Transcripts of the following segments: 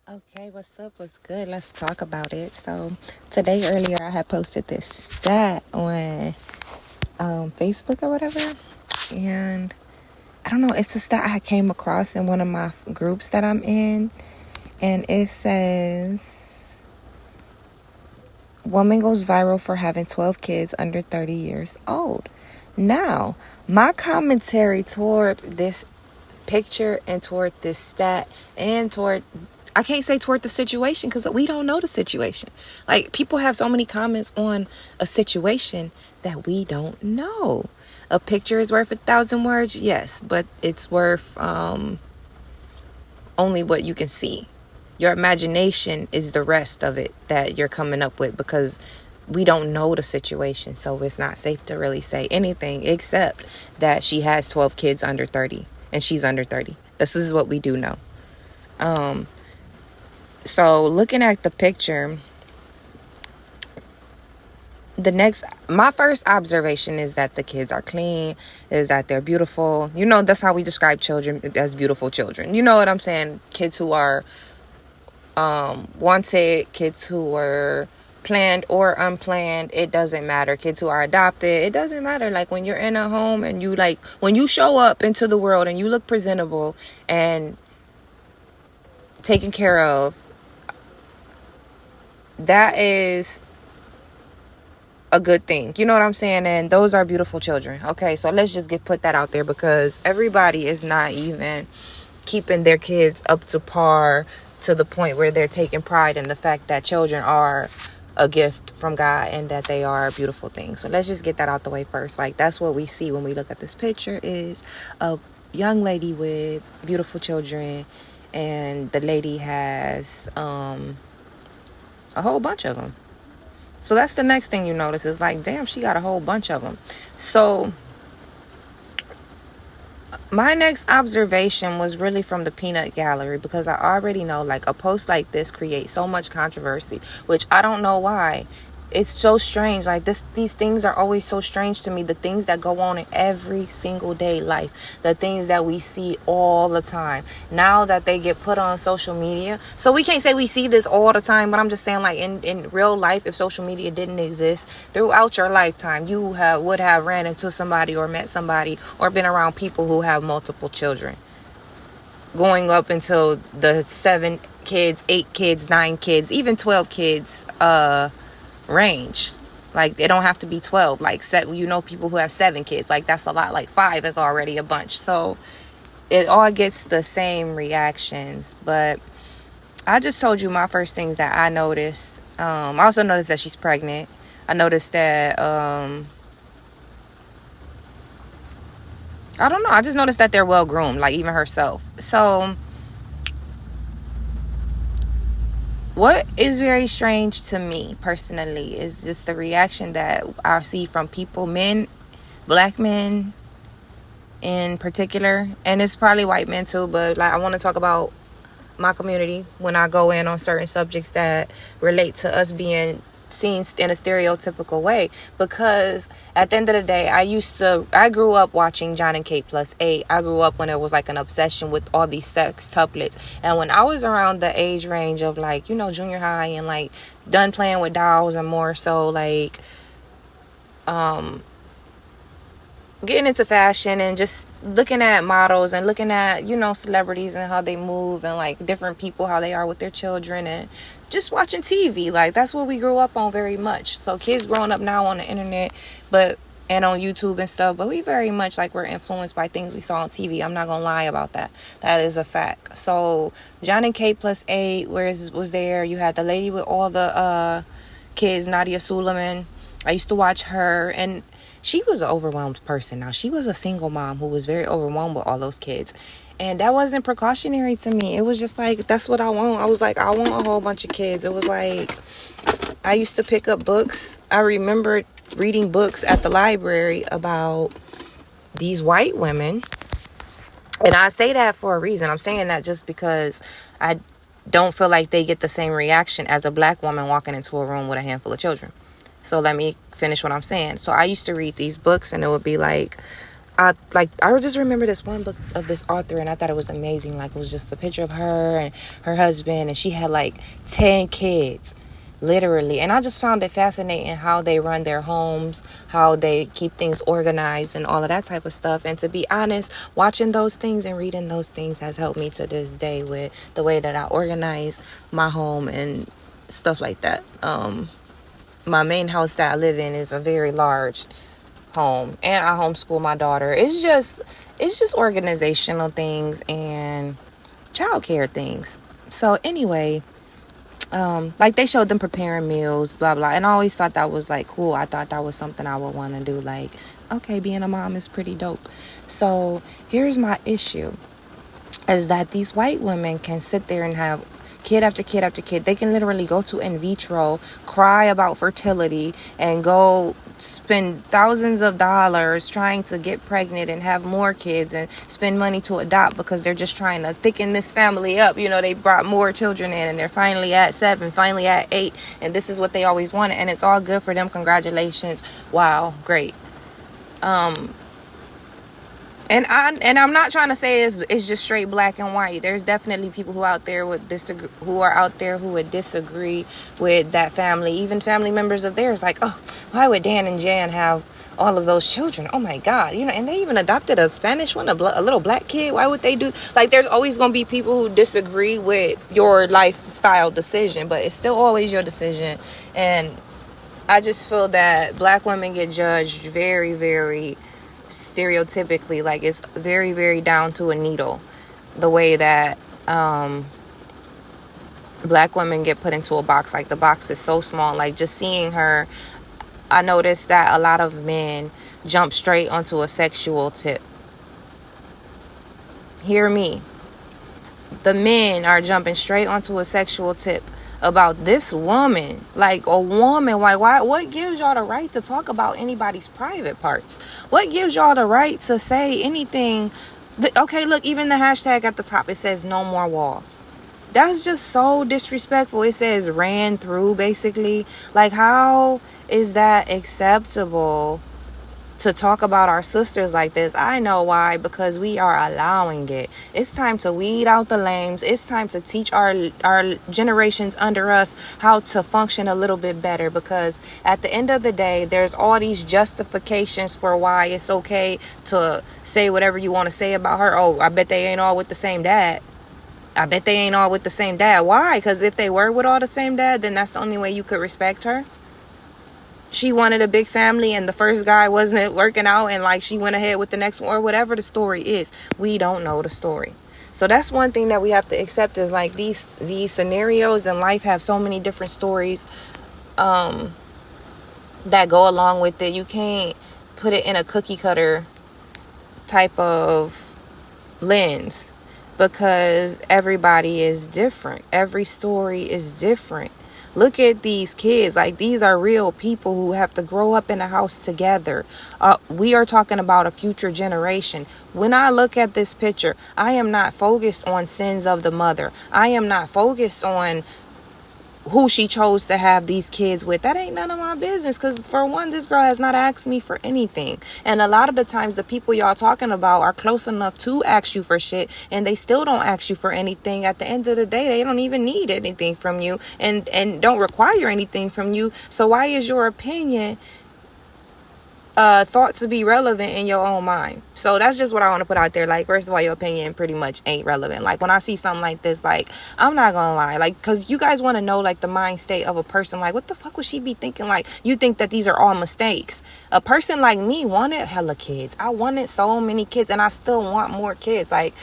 Okay, what's up? What's good? Let's talk about it. So, today earlier, I had posted this stat on Facebook or whatever, and I don't know. It's a stat I came across in one of my groups that I'm in, and it says woman goes viral for having 12 kids under 30 years old. Now, my commentary toward this picture and toward this stat and toward I can't say toward the situation because we don't know the situation. Like, people have so many comments on a situation that we don't know. A picture is worth 1,000 words, yes, but it's worth only what you can see. Your imagination is the rest of it that you're coming up with, because we don't know the situation, so it's not safe to really say anything except that she has 12 kids under 30 and she's under 30. This is what we do know. So looking at the picture, my first observation is that the kids are clean, is that they're beautiful. You know, that's how we describe children, as beautiful children. You know what I'm saying? Kids who are wanted, kids who were planned or unplanned, it doesn't matter. Kids who are adopted, it doesn't matter. Like, when you're in a home and when you show up into the world and you look presentable and taken care of, that is a good thing. You know what I'm saying? And those are beautiful children. Okay, so let's just put that out there, because everybody is not even keeping their kids up to par to the point where they're taking pride in the fact that children are a gift from God and that they are a beautiful thing. So let's just get that out the way first. Like, that's what we see when we look at this picture, is a young lady with beautiful children, and the lady has a whole bunch of them. So that's the next thing you notice, is like, damn, she got a whole bunch of them. So my next observation was really from the peanut gallery, because I already know, like, a post like this creates so much controversy, which I don't know why. It's so strange. Like, these things are always so strange to me. The things that go on in every single day life, the things that we see all the time, now that they get put on social media. So we can't say we see this all the time, but I'm just saying, like, in real life, if social media didn't exist throughout your lifetime, you would have ran into somebody or met somebody or been around people who have multiple children, going up until the 7 kids, 8 kids, 9 kids, even 12 kids range. Like, they don't have to be 12. Like, people who have 7 kids. Like, that's a lot. Like, 5 is already a bunch. So it all gets the same reactions. But I just told you my first things that I noticed. I also noticed that she's pregnant. I noticed that I don't know, I just noticed that they're well groomed, like, even herself. So what is very strange to me personally is just the reaction that I see from people, men, black men in particular, and it's probably white men too, but, like, I want to talk about my community when I go in on certain subjects that relate to us being seen in a stereotypical way. Because at the end of the day, I grew up watching John and Kate plus 8. I grew up when it was like an obsession with all these sex tuplets, and when I was around the age range of, like, you know, junior high, and, like, done playing with dolls, and more so, like, getting into fashion and just looking at models and looking at, you know, celebrities and how they move, and, like, different people, how they are with their children, and just watching TV. Like, that's what we grew up on very much. So kids growing up now on the internet and on YouTube and stuff, but we very much, like, we're influenced by things we saw on TV. I'm not gonna lie about that. That is a fact. So John and Kate plus 8 was there. You had the lady with all the kids, Nadia Suleiman. I used to watch her, and she was an overwhelmed person. Now, she was a single mom who was very overwhelmed with all those kids. And that wasn't precautionary to me. It was just like, that's what I want. I was like, I want a whole bunch of kids. It was like, I used to pick up books. I remember reading books at the library about these white women. And I say that for a reason. I'm saying that just because I don't feel like they get the same reaction as a black woman walking into a room with a handful of children. So let me finish what I'm saying. So I used to read these books, and it would be like, I just remember this one book of this author, and I thought it was amazing. Like, it was just a picture of her and her husband, and she had like 10 kids, literally. And I just found it fascinating how they run their homes, how they keep things organized and all of that type of stuff. And to be honest, watching those things and reading those things has helped me to this day with the way that I organize my home and stuff like that. My main house that I live in is a very large home, and I homeschool my daughter. It's just organizational things and childcare things. So anyway, like, they showed them preparing meals, blah blah, and I always thought that was like cool. I thought that was something I would want to do. Like, okay, being a mom is pretty dope. So here's my issue, is that these white women can sit there and have kid after kid after kid. They can literally go to in vitro, cry about fertility, and go spend thousands of dollars trying to get pregnant and have more kids, and spend money to adopt because they're just trying to thicken this family up. You know, they brought more children in, and they're finally at 7, finally at 8, and this is what they always wanted, and it's all good for them. Congratulations. Wow, great. And I'm not trying to say it's just straight black and white. There's definitely people who out there would disagree, who would disagree with that family. Even family members of theirs, like, oh, why would Dan and Jan have all of those children? Oh my God, you know. And they even adopted a Spanish one, a little black kid. Why would they do? Like, there's always gonna be people who disagree with your lifestyle decision, but it's still always your decision. And I just feel that black women get judged very, very stereotypically. Like, it's very, very down to a needle, the way that black women get put into a box. Like, the box is so small. Like, just seeing her, I noticed that a lot of men jump straight onto a sexual tip. Hear me. The men are jumping straight onto a sexual tip about this woman. Like, a woman, like, why? What gives y'all the right to talk about anybody's private parts? What gives y'all the right to say anything? Okay, look, even the hashtag at the top, it says no more walls. That's just so disrespectful. It says ran through, basically. Like, how is that acceptable to talk about our sisters like this? I know why. Because we are allowing it. It's time to weed out the lames. It's time to teach our generations under us how to function a little bit better. Because at the end of the day, there's all these justifications for why it's okay to say whatever you want to say about her. Oh, I bet they ain't all with the same dad. I bet they ain't all with the same dad. Why? Because if they were with all the same dad, then that's the only way you could respect her. She wanted a big family, and the first guy wasn't working out, and like, she went ahead with the next one, or whatever the story is. We don't know the story. So that's one thing that we have to accept, is like, these scenarios in life have so many different stories that go along with it. You can't put it in a cookie cutter type of lens, because everybody is different. Every story is different. Look at these kids. Like, these are real people who have to grow up in a house together. We are talking about a future generation. When I look at this picture, I am not focused on sins of the mother. I am not focused on who she chose to have these kids with. That ain't none of my business. Because for one, this girl has not asked me for anything. And a lot of the times, the people y'all talking about are close enough to ask you for shit, and they still don't ask you for anything. At the end of the day, they don't even need anything from you, and don't require anything from you. So why is your opinion thought to be relevant in your own mind? So that's just what I want to put out there. Like, first of all, your opinion pretty much ain't relevant. Like, when I see something like this, like, I'm not gonna lie, like, because you guys want to know, like, the mind state of a person. Like, what the fuck would she be thinking? Like, you think that these are all mistakes? A person like me wanted hella kids. I wanted so many kids, and I still want more kids. Like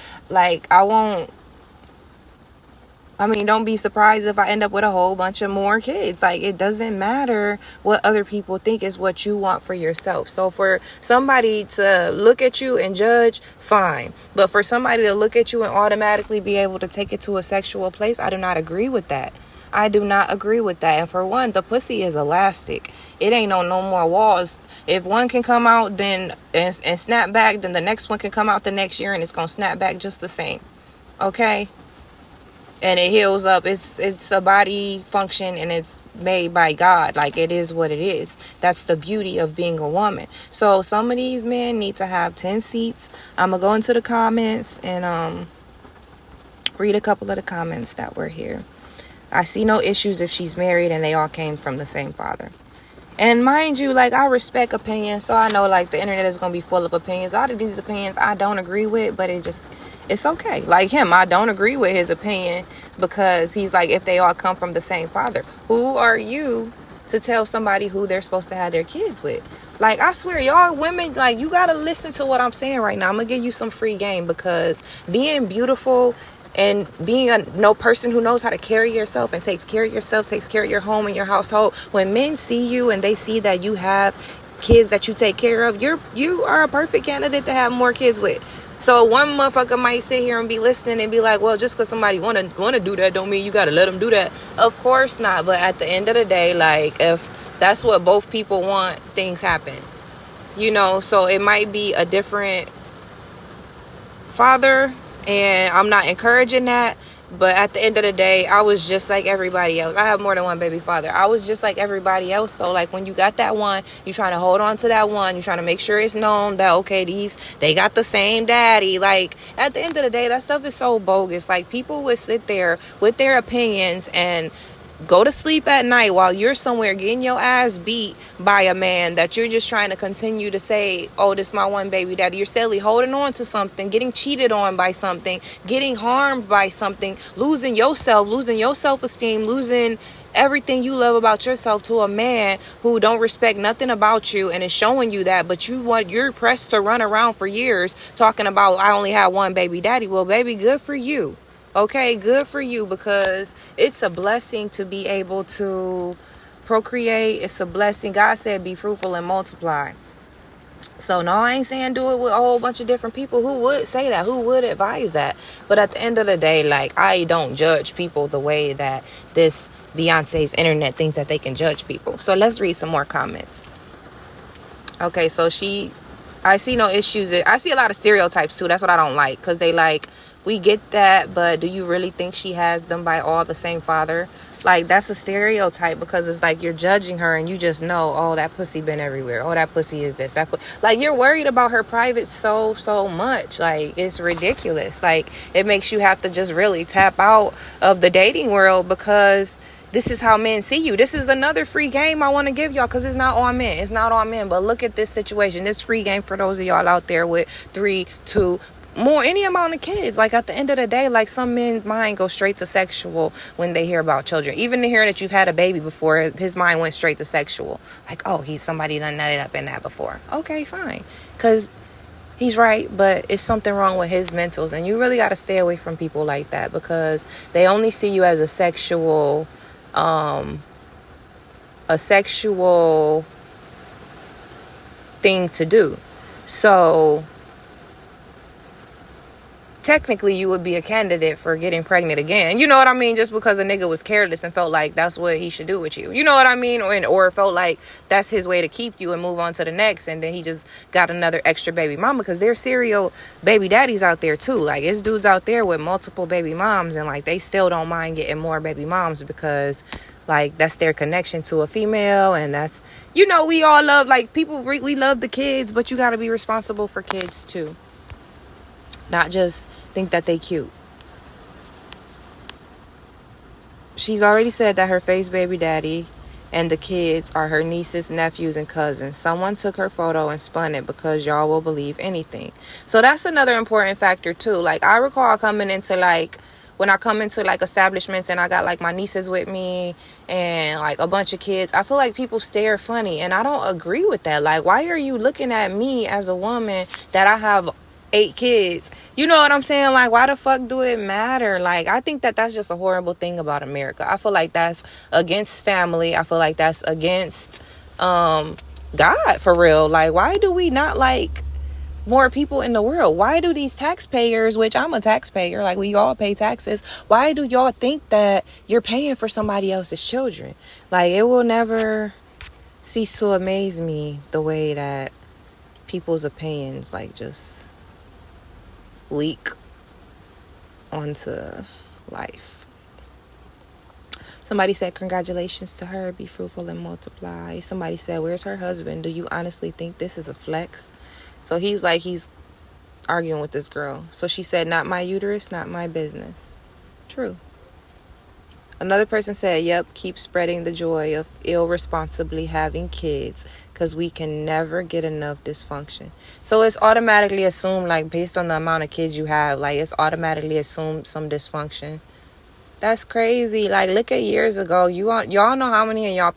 don't be surprised if I end up with a whole bunch of more kids. Like, it doesn't matter what other people think, is what you want for yourself. So for somebody to look at you and judge, fine. But for somebody to look at you and automatically be able to take it to a sexual place, I do not agree with that. I do not agree with that. And for one, the pussy is elastic. It ain't no more walls. If one can come out then and snap back, then the next one can come out the next year, and it's going to snap back just the same. Okay? and it heals up. It's a body function, and it's made by God. Like, it is what it is. That's the beauty of being a woman. So some of these men need to have 10 seats. I'm gonna go into the comments and read a couple of the comments that were here. I see no issues if she's married and they all came from the same father. And mind you, like, I respect opinions, so I know, like, the internet is going to be full of opinions. A lot of these opinions I don't agree with, but it's okay. Like him, I don't agree with his opinion because he's like, if they all come from the same father, who are you to tell somebody who they're supposed to have their kids with? Like, I swear, y'all women, like, you got to listen to what I'm saying right now. I'm going to give you some free game, because being beautiful and being a person who knows how to carry yourself and takes care of yourself, takes care of your home and your household, when men see you and they see that you have kids that you take care of, you are a perfect candidate to have more kids with. So one motherfucker might sit here and be listening and be like, well, just because somebody wanna do that don't mean you gotta let them do that. Of course not. But at the end of the day, like, if that's what both people want, things happen. So it might be a different father, and I'm not encouraging that, but at the end of the day, I was just like everybody else. I have more than one baby father. I was just like everybody else. So, like, when you got that one, you trying to hold on to that one, you trying to make sure it's known that, okay, they got the same daddy. Like, at the end of the day, that stuff is so bogus. Like, people would sit there with their opinions and go to sleep at night while you're somewhere getting your ass beat by a man that you're just trying to continue to say, oh, this is my one baby daddy. You're steadily holding on to something, getting cheated on by something, getting harmed by something, losing yourself, losing your self-esteem, losing everything you love about yourself to a man who don't respect nothing about you and is showing you that, but you're pressed to run around for years talking about, I only have one baby daddy. Well, baby, good for you. Okay, good for you, because it's a blessing to be able to procreate. It's a blessing. God said, be fruitful and multiply. So no, I ain't saying do it with a whole bunch of different people. Who would say that? Who would advise that? But at the end of the day, like, I don't judge people the way that this Beyonce's internet thinks that they can judge people. So let's read some more comments. Okay, so I see no issues. I see a lot of stereotypes too. That's what I don't like, because they like, we get that, but do you really think she has them by all the same father? Like, that's a stereotype, because it's like you're judging her and you just know, oh, that pussy been everywhere. Oh, that pussy is this. Like, you're worried about her private so much. Like, it's ridiculous. Like, it makes you have to just really tap out of the dating world, because this is how men see you. This is another free game I want to give y'all, because it's not all men. It's not all men. But look at this situation. This free game for those of y'all out there with 3, 2, more, any amount of kids. Like, at the end of the day, like, some men's mind goes straight to sexual when they hear about children. Even to hear that you've had a baby before, his mind went straight to sexual. Like, oh, he's somebody done nutted up in that before. Okay, fine. Because he's right, but it's something wrong with his mentals. And you really got to stay away from people like that, because they only see you as a sexual thing to do. So technically you would be a candidate for getting pregnant again. You know what I mean? Just because a nigga was careless and felt like that's what he should do with you. You know what I mean? Or felt like that's his way to keep you and move on to the next. And then he just got another extra baby mama, because there's serial baby daddies out there too. Like, it's dudes out there with multiple baby moms, and like, they still don't mind getting more baby moms, because like, that's their connection to a female. And that's, we all love, like, people, we love the kids, but you got to be responsible for kids too. Not just think that they cute. She's already said that her face baby daddy and the kids are her nieces, nephews, and cousins. Someone took her photo and spun it, because y'all will believe anything. So that's another important factor too. Like, I recall coming into, like, when I come into, like, establishments and I got, like, my nieces with me and, like, a bunch of kids, I feel like people stare funny, and I don't agree with that. Like, why are you looking at me as a woman that I have 8 kids? You know what I'm saying? Like, why the fuck do it matter? Like, I think that that's just a horrible thing about America. I feel like that's against family. I feel like that's against God, for real. Like, why do we not like more people in the world? Why do these taxpayers, which I'm a taxpayer, like, we all pay taxes, why do y'all think that you're paying for somebody else's children? Like, it will never cease to amaze me the way that people's opinions, like, just leak onto life. Somebody said, congratulations to her. Be fruitful and multiply. Somebody said, where's her husband? Do you honestly think this is a flex? So he's arguing with this girl. So she said, not my uterus, not my business. True. Another person said, yep, keep spreading the joy of irresponsibly having kids because we can never get enough dysfunction. So it's automatically assumed, like, based on the amount of kids you have, like, it's automatically assumed some dysfunction. That's crazy. Like, look at years ago. Y'all know how many of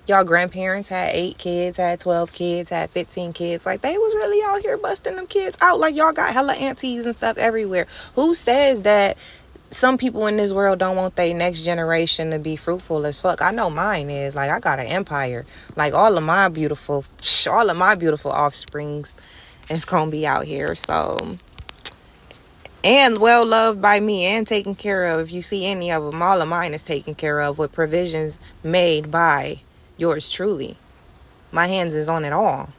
y'all grandparents had 8 kids, had 12 kids, had 15 kids. Like, they was really out here busting them kids out. Like, y'all got hella aunties and stuff everywhere. Who says that some people in this world don't want their next generation to be fruitful as fuck? I know mine is. Like, I got an empire. Like, all of my beautiful offsprings is gonna be out here. So, and well loved by me and taken care of. If you see any of them, all of mine is taken care of with provisions made by yours truly. My hands is on it all.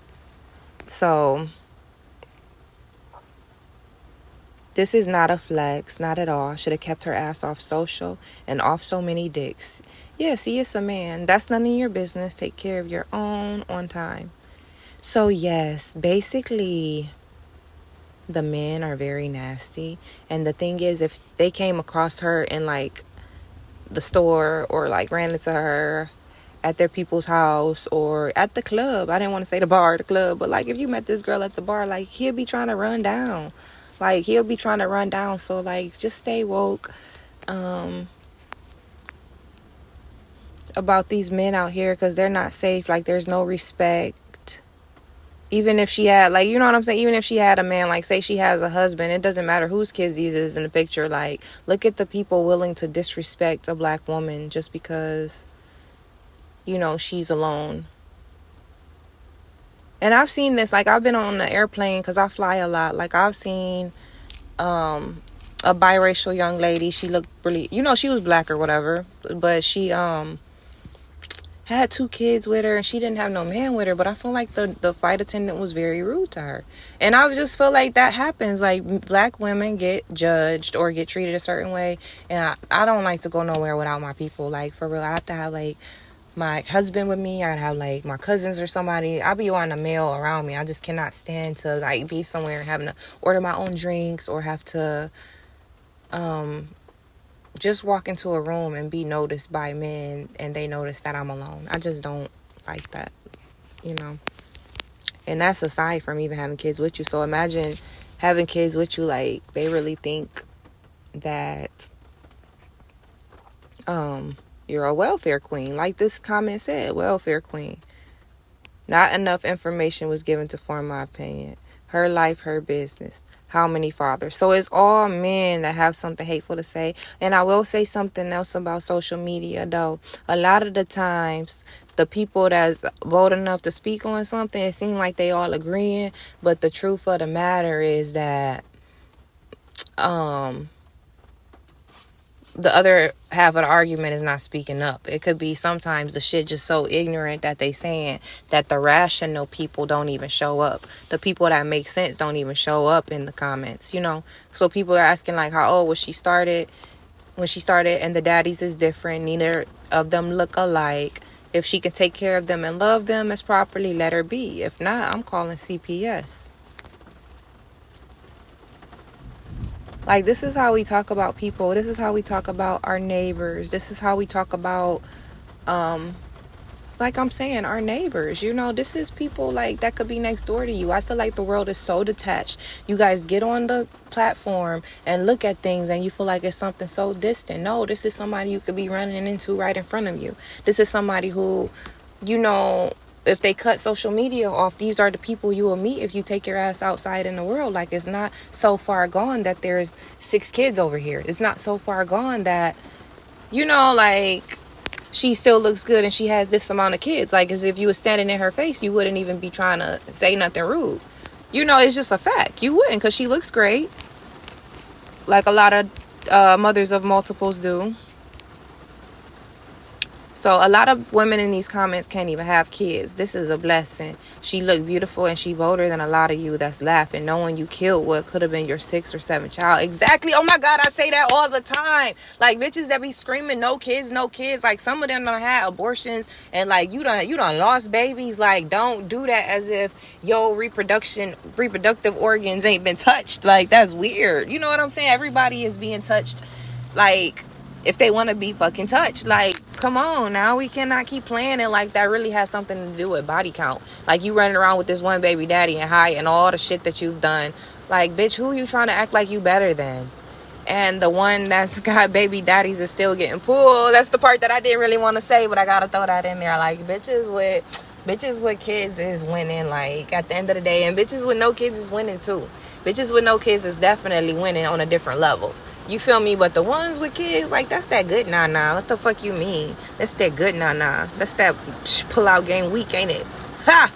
So this is not a flex, not at all. Should have kept her ass off social and off so many dicks. Yeah, see, it's a man. That's none of your business. Take care of your own on time. So yes, basically, the men are very nasty. And the thing is, if they came across her in, like, the store or, like, ran into her at their people's house or at the club, I didn't want to say the bar, the club, but, like, if you met this girl at the bar, like, he'll be trying to run down. So, like, just stay woke about these men out here, because they're not safe. Like, there's no respect. Even if she had, like, you know what I'm saying? Even if she had a man, like, say she has a husband, it doesn't matter whose kids these is in the picture. Like, look at the people willing to disrespect a black woman just because, you know, she's alone. And I've seen this, like, I've been on the airplane because I fly a lot. Like, I've seen a biracial young lady. She looked really, you know, she was black or whatever, but she had 2 kids with her and she didn't have no man with her. But I feel like the flight attendant was very rude to her. And I just feel like that happens. Like, black women get judged or get treated a certain way. And I don't like to go nowhere without my people. Like, for real, I have to have, like, my husband with me. I'd have, like, my cousins or somebody. I'll be wanting a male around me. I just cannot stand to, like, be somewhere and having to order my own drinks or have to just walk into a room and be noticed by men and they notice that I'm alone. I just don't like that, you know. And that's aside from even having kids with you. So imagine having kids with you, like, they really think that you're a welfare queen. Like this comment said, welfare queen. Not enough information was given to form my opinion. Her life, her business. How many fathers? So it's all men that have something hateful to say. And I will say something else about social media, though. A lot of the times, the people that's bold enough to speak on something, it seems like they all agreeing. But the truth of the matter is that the other half of the argument is not speaking up. It could be sometimes the shit just so ignorant that they saying that the rational people don't even show up. The people that make sense don't even show up in the comments, you know. So people are asking, like, how old was she started? When she started, and the daddies is different. Neither of them look alike. If she can take care of them and love them as properly, let her be. If not, I'm calling CPS. Like, this is how we talk about people. This is how we talk about our neighbors. This is how we talk about, like I'm saying, our neighbors. You know, this is people, like, that could be next door to you. I feel like the world is so detached. You guys get on the platform and look at things and you feel like it's something so distant. No, this is somebody you could be running into right in front of you. This is somebody who, you know, if they cut social media off, these are the people you will meet if you take your ass outside in the world. Like, it's not so far gone that there's 6 kids over here. It's not so far gone that, you know, like, she still looks good and she has this amount of kids. Like, as if you were standing in her face, you wouldn't even be trying to say nothing rude. You know, it's just a fact. You wouldn't, because she looks great. Like a lot of mothers of multiples do. So a lot of women in these comments can't even have kids. This is a blessing. She looked beautiful and she bolder than a lot of you that's laughing, knowing you killed what could have been your 6th or 7th child. Exactly. Oh my God, I say that all the time. Like bitches that be screaming no kids, no kids. Like some of them done had abortions and like you done lost babies. Like don't do that as if your reproductive organs ain't been touched. Like that's weird. You know what I'm saying? Everybody is being touched. Like if they want to be fucking touched. Like, come on now. We cannot keep playing it like that really has something to do with body count. Like, you running around with this one baby daddy and hiding all the shit that you've done. Like, bitch, who you trying to act like you better than? And the one that's got baby daddies is still getting pulled. That's the part that I didn't really want to say, but I gotta throw that in there. Like, bitches with kids is winning, like, at the end of the day. And bitches with no kids is winning, too. Bitches with no kids is definitely winning on a different level. You feel me? But the ones with kids, like, that's that good nah. What the fuck you mean? That's that good nah. That's that pull-out game week, ain't it? Ha!